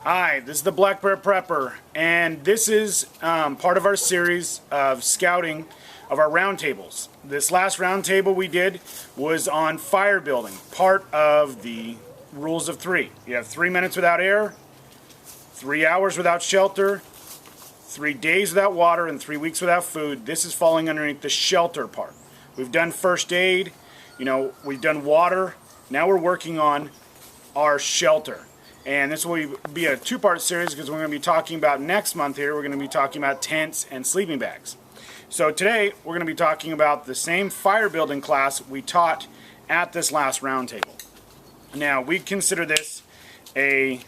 Hi, this is the Blackbear Prepper, and this is part of our series of scouting of our roundtables. This last roundtable we did was on fire building, part of the rules of 3. You have 3 minutes without air, 3 hours without shelter, 3 days without water, and 3 weeks without food. This is falling underneath the shelter part. We've done first aid, we've done water. Now we're working on our shelter. And this will be a 2-part series because we're going to be talking about next month here, we're going to be talking about tents and sleeping bags. So today we're going to be talking about the same fire building class we taught at this last roundtable. Now we consider this a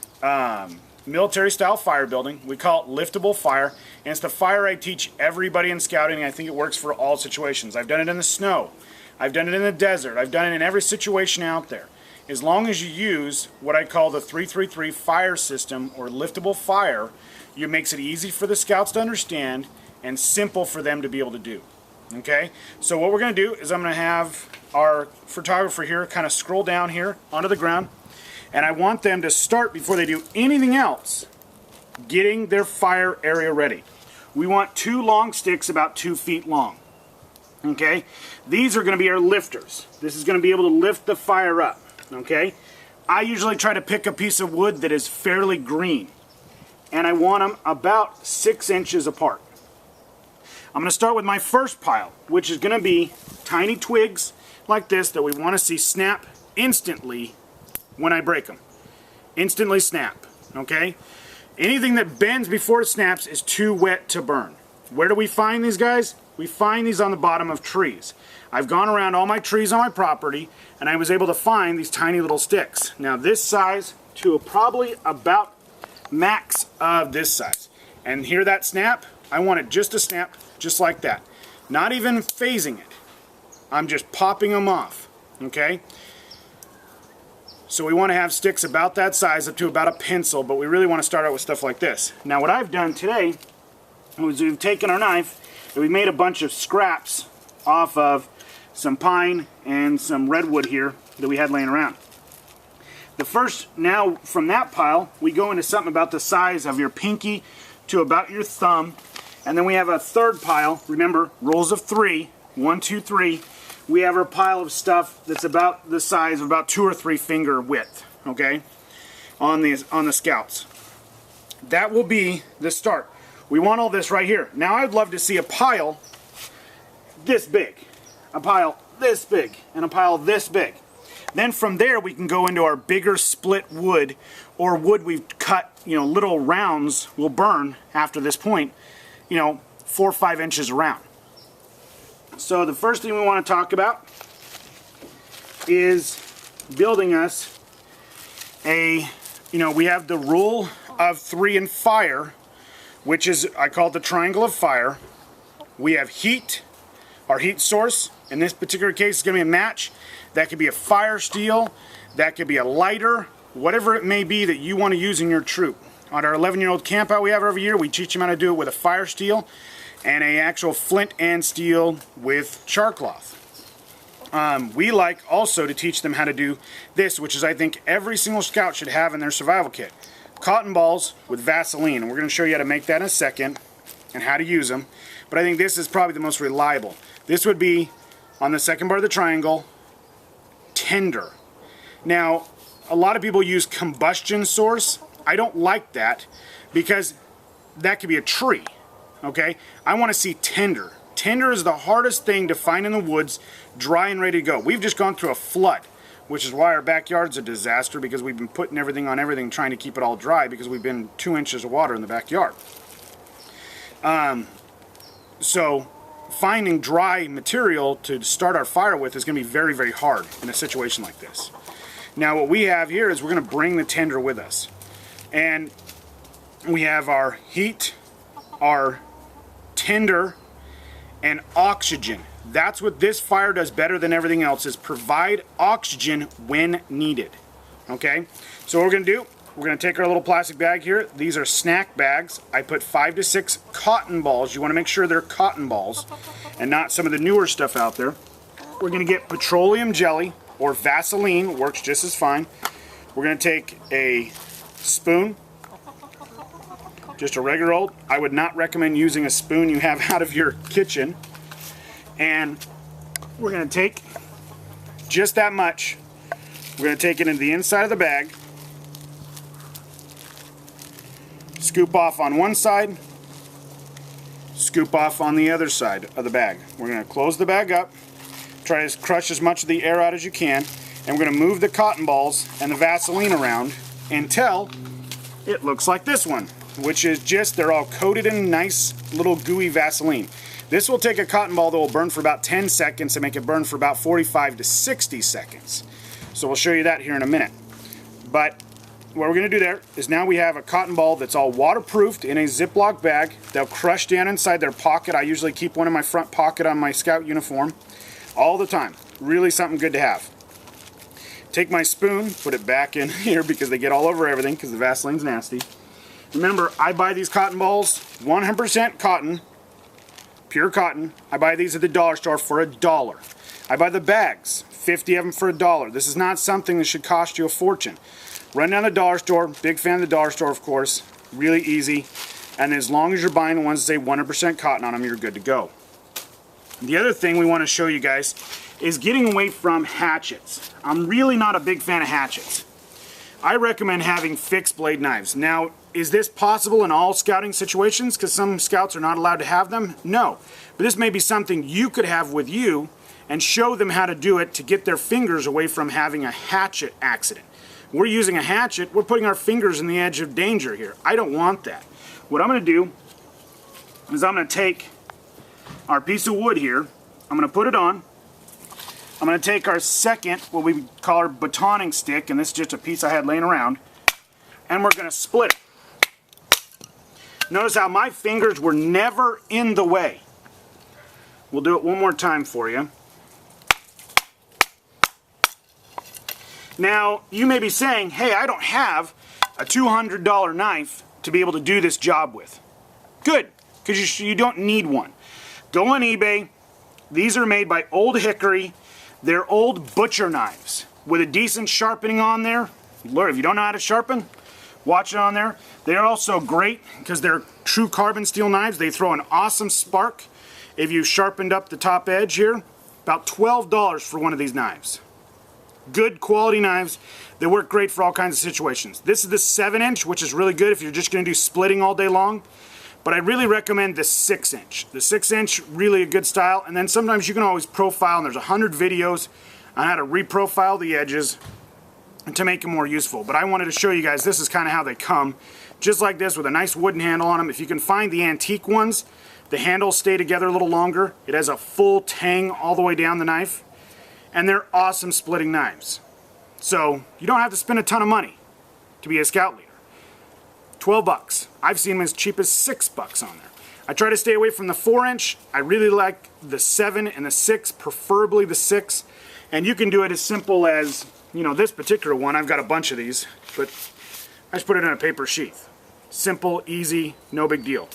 military style fire building. We call it liftable fire, and it's the fire I teach everybody in scouting, and I think it works for all situations. I've done it in the snow, I've done it in the desert, I've done it in every situation out there. As long as you use what I call the 333 fire system or liftable fire, it makes it easy for the scouts to understand and simple for them to be able to do. Okay, so what we're going to do is I'm going to have our photographer here kind of scroll down here onto the ground, and I want them to start, before they do anything else, getting their fire area ready. We want 2 long sticks about 2 feet long. Okay, these are going to be our lifters. This is going to be able to lift the fire up. Okay, I usually try to pick a piece of wood that is fairly green, and I want them about 6 inches apart. I'm going to start with my first pile, which is going to be tiny twigs like this that we want to see snap instantly when I break them. Instantly snap. Okay, anything that bends before it snaps is too wet to burn. Where do we find these guys? We find these on the bottom of trees. I've gone around all my trees on my property, and I was able to find these tiny little sticks. Now this size to probably about max of this size. And hear that snap? I want it just to snap just like that. Not even phasing it. I'm just popping them off. Okay? So we want to have sticks about that size, up to about a pencil, but we really want to start out with stuff like this. Now what I've done today is we've taken our knife and we made a bunch of scraps off of some pine and some redwood here that we had laying around. The first, now from that pile, we go into something about the size of your pinky to about your thumb, and then we have a third pile. Remember, rules of 3, 1, 2, 3. We have our pile of stuff that's about the size of about 2 or 3 finger width, okay, on the scouts. That will be the start. We want all this right here. Now I'd love to see a pile this big, a pile this big, and a pile this big. Then from there we can go into our bigger split wood, or wood we've cut, little rounds will burn after this point, 4 or 5 inches around. So the first thing we want to talk about is building us a, we have the rule of 3 in fire, which is, I call it the triangle of fire. We have heat, our heat source. In this particular case, it's going to be a match. That could be a fire steel, that could be a lighter, whatever it may be that you want to use in your troop. On our 11-year-old camp out we have every year, we teach them how to do it with a fire steel and an actual flint and steel with char cloth. We like also to teach them how to do this, which is I think every single scout should have in their survival kit. Cotton balls with Vaseline, and we're going to show you how to make that in a second and how to use them. But I think this is probably the most reliable. This would be on the second part of the triangle, tinder. Now, a lot of people use combustion source. I don't like that because that could be a tree. Okay, I want to see tinder. Tinder is the hardest thing to find in the woods, dry and ready to go. We've just gone through a flood, which is why our backyard's a disaster, because we've been putting everything on everything, trying to keep it all dry, because we've been 2 inches of water in the backyard. So finding dry material to start our fire with is going to be very, very hard in a situation like this. Now what we have here is we're going to bring the tinder with us. And we have our heat, our tinder, and oxygen. That's what this fire does better than everything else, is provide oxygen when needed. Okay, so what we're going to do, we're going to take our little plastic bag here. These are snack bags. I put 5 to 6 cotton balls. You want to make sure they're cotton balls and not some of the newer stuff out there. We're going to get petroleum jelly or Vaseline, works just as fine. We're going to take a spoon just a regular old. I would not recommend using a spoon you have out of your kitchen. And we're going to take just that much. We're going to take it into the inside of the bag. Scoop off on one side. Scoop off on the other side of the bag. We're going to close the bag up. Try to crush as much of the air out as you can. And we're going to move the cotton balls and the Vaseline around until it looks like this one, which is just, they're all coated in nice little gooey Vaseline. This will take a cotton ball that will burn for about 10 seconds and make it burn for about 45 to 60 seconds. So we'll show you that here in a minute. But what we're going to do there is now we have a cotton ball that's all waterproofed in a Ziploc bag. They'll crush down inside their pocket. I usually keep one in my front pocket on my scout uniform all the time. Really something good to have. Take my spoon, put it back in here because they get all over everything because the Vaseline's nasty. Remember, I buy these cotton balls 100% cotton, pure cotton. I buy these at the dollar store for $1. I buy the bags, 50 of them for $1. This is not something that should cost you a fortune. Run down to the dollar store, big fan of the dollar store, of course, really easy. And as long as you're buying the ones that say 100% cotton on them, you're good to go. The other thing we want to show you guys is getting away from hatchets. I'm really not a big fan of hatchets. I recommend having fixed blade knives. Now, is this possible in all scouting situations? Because some scouts are not allowed to have them? No. But this may be something you could have with you and show them how to do it to get their fingers away from having a hatchet accident. We're using a hatchet, we're putting our fingers in the edge of danger here. I don't want that. What I'm going to do is I'm going to take our piece of wood here, I'm going to put it on. I'm going to take our second, what we call our batoning stick, and this is just a piece I had laying around, and we're going to split it. Notice how my fingers were never in the way. We'll do it one more time for you. Now, you may be saying, hey, I don't have a $200 knife to be able to do this job with. Good, because you don't need one. Go on eBay. These are made by Old Hickory. They're old butcher knives with a decent sharpening on there. Lord, if you don't know how to sharpen, watch it on there. They're also great because they're true carbon steel knives. They throw an awesome spark if you've sharpened up the top edge here. About $12 for one of these knives. Good quality knives. They work great for all kinds of situations. This is the 7-inch, which is really good if you're just going to do splitting all day long. But I really recommend the 6-inch. The 6-inch, really a good style. And then sometimes you can always profile, and there's 100 videos on how to reprofile the edges to make them more useful. But I wanted to show you guys, this is kind of how they come. Just like this with a nice wooden handle on them. If you can find the antique ones, the handles stay together a little longer. It has a full tang all the way down the knife. And they're awesome splitting knives. So you don't have to spend a ton of money to be a scout leader. 12 bucks. I've seen them as cheap as $6 on there. I try to stay away from the 4-inch. I really like the 7 and the 6, preferably the 6. And you can do it as simple as, you know, this particular one. I've got a bunch of these, but I just put it in a paper sheath. Simple, easy, no big deal.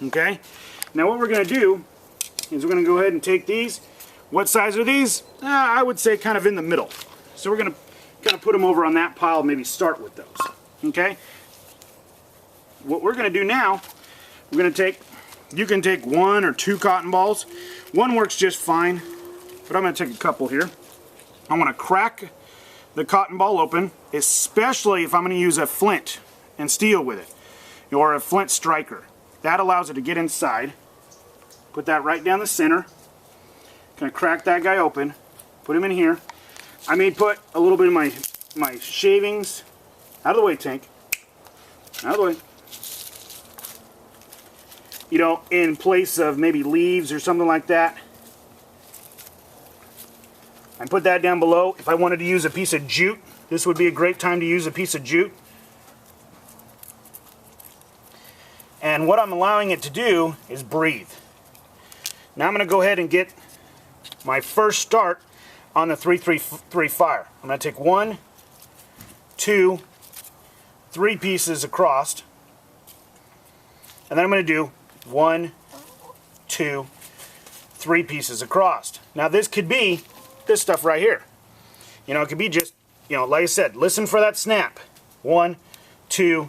Okay? Now what we're going to do is we're going to go ahead and take these. What size are these? I would say kind of in the middle. So we're going to kind of put them over on that pile, maybe start with those. Okay? What we're going to do now, we're going to take, you can take 1 or 2 cotton balls. One works just fine, but I'm going to take a couple here. I want to crack the cotton ball open, especially if I'm going to use a flint and steel with it, or a flint striker. That allows it to get inside. Put that right down the center. Gonna crack that guy open, put him in here. I may put a little bit of my shavings out of the way, Tank. Out of the way. You know, in place of maybe leaves or something like that. And put that down below. If I wanted to use a piece of jute, this would be a great time to use a piece of jute. And what I'm allowing it to do is breathe. Now I'm going to go ahead and get my first start on the 3-3-3 fire. I'm going to take 1, 2, 3 pieces across, and then I'm going to do 1, 2, 3 pieces across. Now this could be this stuff right here. You know, it could be just, you know, like I said, listen for that snap. 1, 2,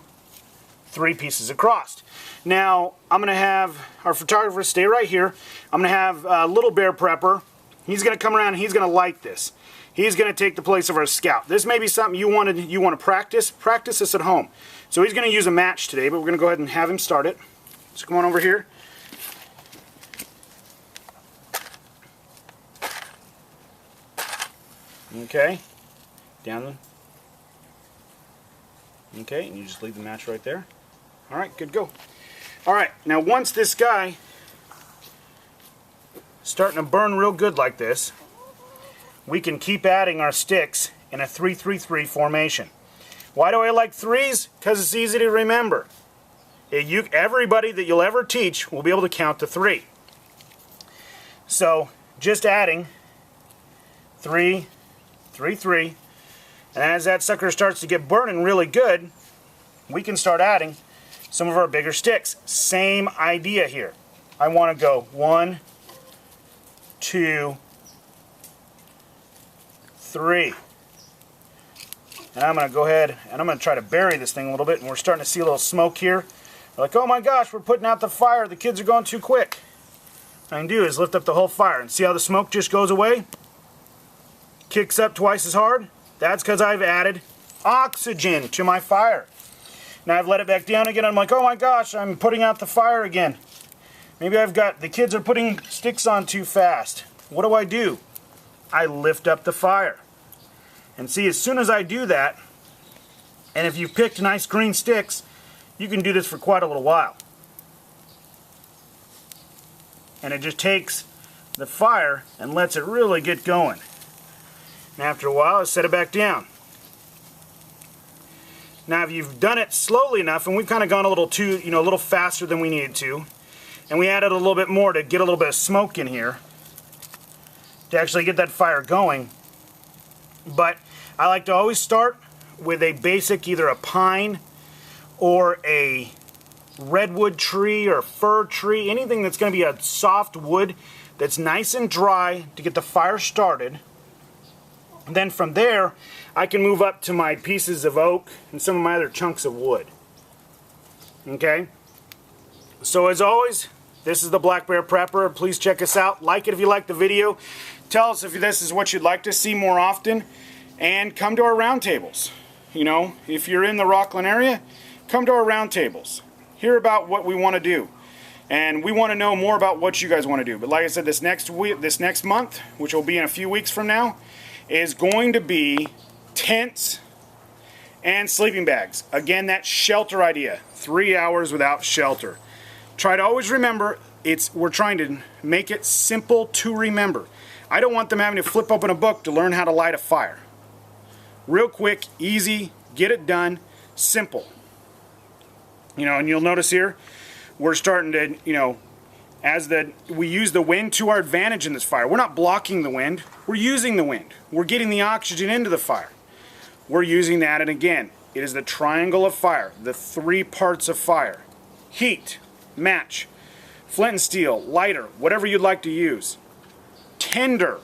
3 pieces across. Now, I'm going to have our photographer stay right here. I'm going to have Little Bear Prepper. He's going to come around and he's going to light this. He's going to take the place of our scout. This may be something you want to practice. Practice this at home. So he's going to use a match today, but we're going to go ahead and have him start it. So come on over here. Okay. Down. Okay, and you just leave the match right there. Alright, good, go. Alright, now once this guy starting to burn real good like this, we can keep adding our sticks in a 3-3-3 formation. Why do I like 3s? Because it's easy to remember. Everybody that you'll ever teach will be able to count to 3. So, just adding 3, 3, 3, and as that sucker starts to get burning really good, we can start adding some of our bigger sticks. Same idea here. I want to go 1, 2, 3. And I'm going to go ahead and I'm going to try to bury this thing a little bit, and we're starting to see a little smoke here. We're like, oh my gosh, we're putting out the fire. The kids are going too quick. What I can do is lift up the whole fire and see how the smoke just goes away? Kicks up twice as hard. That's because I've added oxygen to my fire. Now I've let it back down again. I'm like, oh my gosh, I'm putting out the fire again. Maybe the kids are putting sticks on too fast. What do? I lift up the fire. And see, as soon as I do that, and if you've picked nice green sticks, you can do this for quite a little while. And it just takes the fire and lets it really get going. And after a while, I set it back down. Now, if you've done it slowly enough, and we've kind of gone a little a little faster than we needed to, and we added a little bit more to get a little bit of smoke in here to actually get that fire going. But I like to always start with a basic, either a pine or a redwood tree or fir tree, anything that's going to be a soft wood that's nice and dry to get the fire started. And then from there, I can move up to my pieces of oak and some of my other chunks of wood. Okay? So as always, this is the Blackbear Prepper. Please check us out. Like it if you like the video. Tell us if this is what you'd like to see more often. And come to our roundtables. You know, if you're in the Rockland area, come to our roundtables. Hear about what we want to do. And we want to know more about what you guys want to do. But like I said, this next month, which will be in a few weeks from now, is going to be tents and sleeping bags. Again, that shelter idea. 3 hours without shelter. Try to always remember, we're trying to make it simple to remember. I don't want them having to flip open a book to learn how to light a fire. Real quick, easy, get it done, simple. You know, and you'll notice here, we're starting to, you know, we use the wind to our advantage in this fire. We're not blocking the wind, we're using the wind. We're getting the oxygen into the fire. We're using that, and again, it is the triangle of fire, the 3 parts of fire. Heat, match, flint and steel, lighter, whatever you'd like to use. Tinder,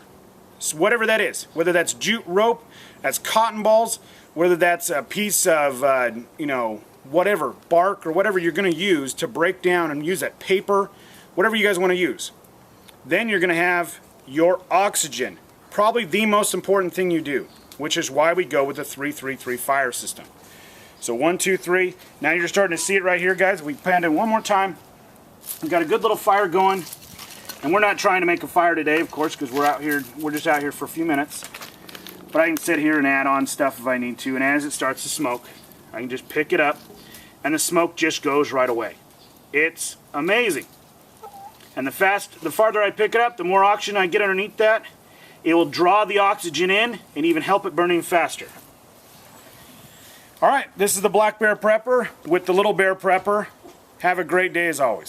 whatever that is, whether that's jute rope, that's cotton balls, whether that's a piece of, you know, whatever, bark or whatever you're going to use to break down and use that paper, whatever you guys want to use. Then you're going to have your oxygen, probably the most important thing you do, which is why we go with the 3-3-3 fire system. So 1, 2, 3. Now you're starting to see it right here, guys. We panned it one more time. We've got a good little fire going. And we're not trying to make a fire today, of course, because we're just out here for a few minutes. But I can sit here and add on stuff if I need to. And as it starts to smoke, I can just pick it up, and the smoke just goes right away. It's amazing. And the farther I pick it up, the more oxygen I get underneath that. It will draw the oxygen in and even help it burning faster. Alright, this is the Blackbear Prepper with the Little Bear Prepper. Have a great day as always.